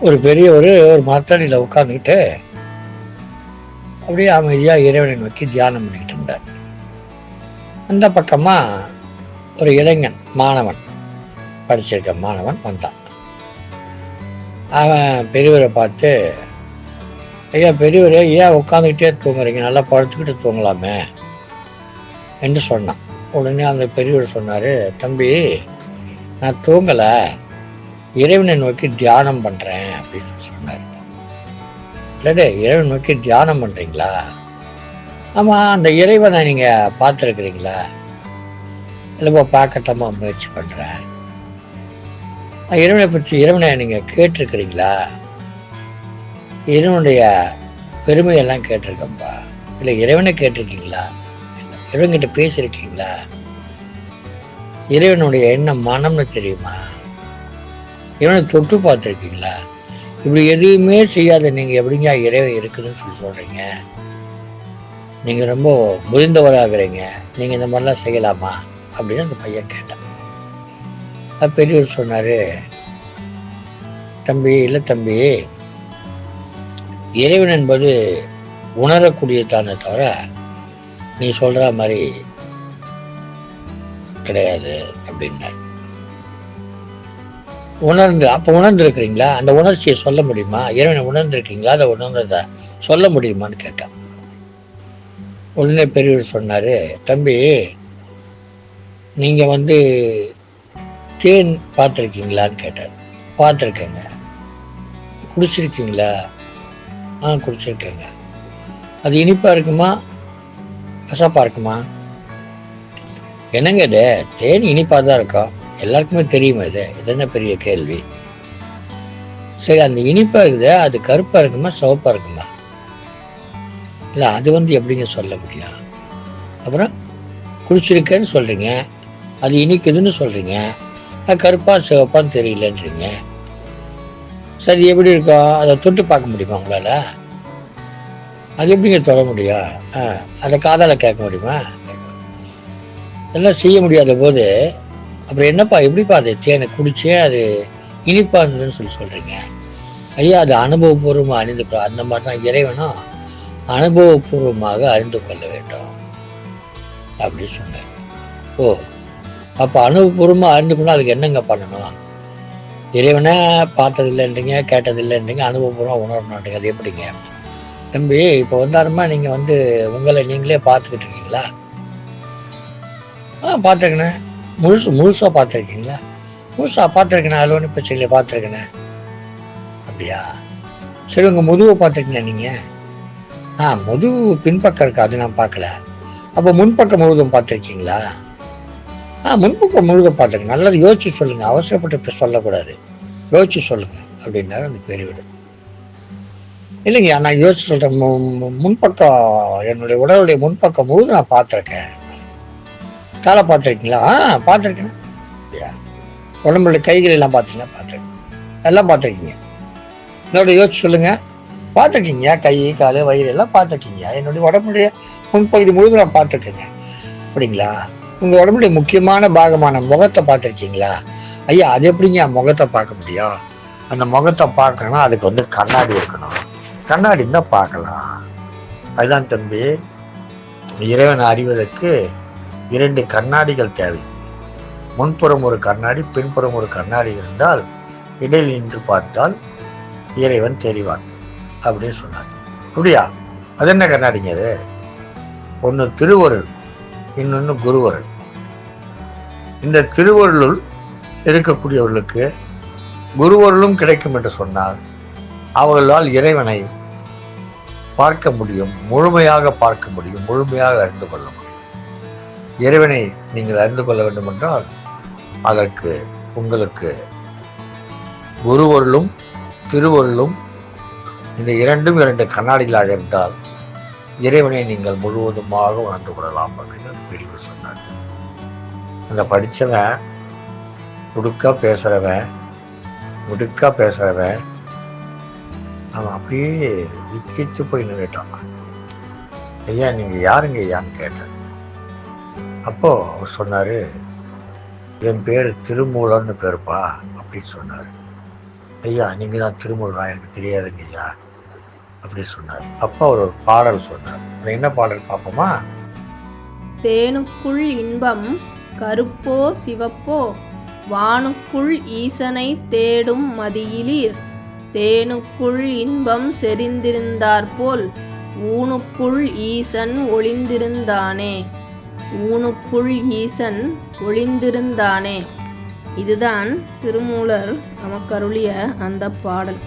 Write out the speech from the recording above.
ஒரு பெரிய ஒரு மரத்தடியில் உட்காந்துக்கிட்டு அப்படியே அமைதியாக இறைவனை நோக்கி தியானம் பண்ணிக்கிட்டு இருந்தார். அந்த பக்கமாக ஒரு இளைஞன் மாணவன், படிச்சிருக்க மாணவன் வந்தான். அவன் பெரியவரை பார்த்து, ஐயா பெரியவரே, ஏன் உட்காந்துக்கிட்டே தூங்குறீங்க, நல்லா படுத்துக்கிட்டு தூங்கலாமே என்று சொன்னான். உடனே அந்த பெரியவர் சொன்னார், தம்பி நான் தூங்கலை, இறைவனை நோக்கி தியானம் பண்ணுறேன் அப்படின்னு சொன்னார். இல்லை, இறைவனை நோக்கி தியானம் பண்ணுறீங்களா? ஆமாம், அந்த இறைவனை நீங்கள் பார்த்துருக்குறீங்களா? இல்லைப்பா பார்க்கட்டமா முயற்சி பண்ணுறேன். இறைவனை நீங்கள் கேட்டிருக்கிறீங்களா? இறைவனுடைய பெருமையெல்லாம் கேட்டிருக்கேன்ப்பா. இல்லை இறைவனை கேட்டிருக்கீங்களா? இல்லை இறைவன்கிட்ட பேசியிருக்கீங்களா? இறைவனுடைய என்ன மனம்னு தெரியுமா? இறைவனை தொட்டு பார்த்துருக்கீங்களா? இப்படி எதுவுமே செய்யாத நீங்கள் எப்படிங்க இறைவன் இருக்குதுன்னு சொல்கிறீங்க? நீங்கள் ரொம்ப முதிர்ந்தவராகிறீங்க, நீங்கள் இந்த மாதிரிலாம் செய்யலாமா அப்படின்னு அந்த பையன் கேட்டான். பெரியவர் சொன்னார், தம்பி இல்லை தம்பி, இறைவன் என்பது உணரக்கூடியதானே தவிர நீ சொல்ற மாதிரி கிடையாது அப்படின்னார். உணர்ந்து இருக்கிறீங்களா? அந்த உணர்ச்சியை சொல்ல முடியுமா? இறைவனை உணர்ந்திருக்கீங்களா? அதை உணர்ந்ததை சொல்ல முடியுமான்னு கேட்டான். உடனே பெரியவர் சொன்னாரு, தம்பி நீங்க தேன் பார்த்துருக்கீங்களான்னு கேட்டார். பார்த்துருக்கேங்க. குடிச்சிருக்கீங்களா? குடிச்சிருக்கேங்க. அது இனிப்பா இருக்குமா கசப்பா இருக்குமா? என்னங்க இது, தேன் இனிப்பா தான் இருக்கும், எல்லாருக்குமே தெரியுமா? இது என்ன பெரிய கேள்வி? சரி, அந்த இனிப்பா இருக்குது, அது கருப்பா இருக்குமா சிவப்பா இருக்குமா? இல்லை, அது எப்படிங்க சொல்ல முடியும்? அப்புறம் குடிச்சிருக்கேன்னு சொல்றீங்க, அது இனிக்குதுன்னு சொல்றீங்க, கருப்பா சிவப்பான்னு தெரியலன்றீங்க. சரி, எப்படி இருக்கும்? அதை தொட்டு பார்க்க முடியுமா உங்களால? அது எப்படிங்க சொல்ல முடியும்? அதை காதால கேட்க முடியுமா? இதெல்லாம் செய்ய முடியாத போது அப்புறம் என்னப்பா, எப்படிப்பா அது தேனை குடிச்சேன் அது இனிப்பா இருந்ததுன்னு சொல்றீங்க? ஐயா, அது அனுபவபூர்வமாக அறிந்து கொள்ள, அந்த மாதிரி தான் இறைவனும் அனுபவபூர்வமாக அறிந்து கொள்ள வேண்டும் அப்படின்னு சொன்னார். ஓ, அப்போ அனுபவபூர்வமாக அறிந்து கொண்டா அதுக்கு என்னங்க பண்ணணும்? இறைவனை பார்த்ததில்லைன்றீங்க, கேட்டதில்லைன்றீங்க, அனுபவபூர்வமாக உணரணுன்றீங்க, அது எப்படிங்க? தம்பி, இப்போ வந்தாருமா நீங்கள் உங்களை நீங்களே பார்த்துக்கிட்டு இருக்கீங்களா? பார்த்துருக்கேண்ணே. முழுசாக பார்த்துருக்கீங்களா? முழுசாக பார்த்துருக்கேண்ணே, அதில் ஒன்றும் பிரச்சனை இல்லை, பார்த்துருக்கேண்ணே. அப்படியா? சரி, உங்கள் முதுவை பார்த்துருக்கீங்களா நீங்கள்? முதுகு பின்பக்கம் இருக்கு, அது நான் பார்க்கல. அப்போ முன்பக்கம் முழுதும் பார்த்துருக்கீங்களா? முன்பக்கம் முழுதும் பார்த்துருக்கேன். நல்லா யோசிச்சு சொல்லுங்க, அவசரப்பட்டு இப்போ சொல்லக்கூடாது, யோசிச்சு சொல்லுங்க அப்படின்னாரு அந்த பெரியவர். இல்லைங்க, நான் யோசிச்சு சொல்றேன். முன்பக்கம், என்னுடைய உடலுடைய முன்பக்கம் முழுதும் நான் பார்த்துருக்கேன். காலை பார்த்துருக்கீங்களா? பார்த்துருக்கேன். உடம்புடைய கைகள் எல்லாம் பார்த்தீங்களா? பார்த்துருக்கேன். எல்லாம் பார்த்துருக்கீங்க. என்னோட யோசிச்சு சொல்லுங்க. பார்த்துருக்கீங்க, கை கால் வயிறு எல்லாம் பார்த்துருக்கீங்க. என்னுடைய உடம்புடைய முன்பகுதி முழுவதும் நான் பார்த்துருக்கேங்க. அப்படிங்களா? உங்க உடம்புடைய முக்கியமான பாகமான முகத்தை பார்த்துருக்கீங்களா? ஐயா, அது எப்படிங்க முகத்தை பார்க்க முடியும்? அந்த முகத்தை பார்க்கணும்னா அதுக்கு கண்ணாடி இருக்கணும். கண்ணாடி தான் பார்க்கலாம். அதுதான் தம்பி, இறைவன் அறிவதற்கு 2 கண்ணாடிகள் தேவை. முன்புறம் ஒரு கண்ணாடி, பின்புறம் ஒரு கண்ணாடி இருந்தால் இடையில் நின்று பார்த்தால் இறைவன் தெரிவான் அப்படின்னு சொன்னார். அப்படியா? அது என்ன கண்ணாடிங்க அது? ஒன்று திருவருள், இன்னொன்று குருவருள். இந்த திருவருளுள் இருக்கக்கூடியவர்களுக்கு குருவருளும் கிடைக்கும் என்று சொன்னால் அவர்களால் இறைவனை பார்க்க முடியும், முழுமையாக பார்க்க முடியும், முழுமையாக அறிந்து கொள்ள முடியும். இறைவனை நீங்கள் அறிந்து கொள்ள வேண்டும் என்றால் அதற்கு உங்களுக்கு குருவருளும் திருவருளும் இந்த 2 கண்ணாடிகளாக இருந்தால் இறைவனை நீங்கள் முழுவதுமாக உணர்ந்து கொள்ளலாம் அப்படின்னு பெரியவர் சொன்னார். அந்த படித்தவன், முடுக்கா பேசுறவன் அவன் அப்படியே விக்கிச்சு போய் நின்றுட்டான். ஐயா, நீங்க யாருங்க ஐயான்னு கேட்டேன். அப்போ அவர் சொன்னாரு, என் பேர் திருமூலன்னு பேருப்பா அப்படின்னு சொன்னாரு. ஐயா நீங்க தான் திருமுருகா, எனக்கு தெரியாதுங்க ஐயா அப்படி சொன்னார். அப்போ அவர் ஒரு பாடல் சொன்னார். அது என்ன பாடல் பார்ப்போமா? தேனுக்குள் இன்பம் கருப்போ சிவப்போ வானுக்குள் ஈசனை தேடும் மதியிலீர் தேனுக்குள் இன்பம் செறிந்திருந்தாற்போல் ஊனுக்குள் ஈசன் ஒளிந்திருந்தானே. ஊனுக்குள் ஈசன் ஒளிந்திருந்தானே. இதுதான் திருமூலர் நமக்கருளிய அந்த பாடல்.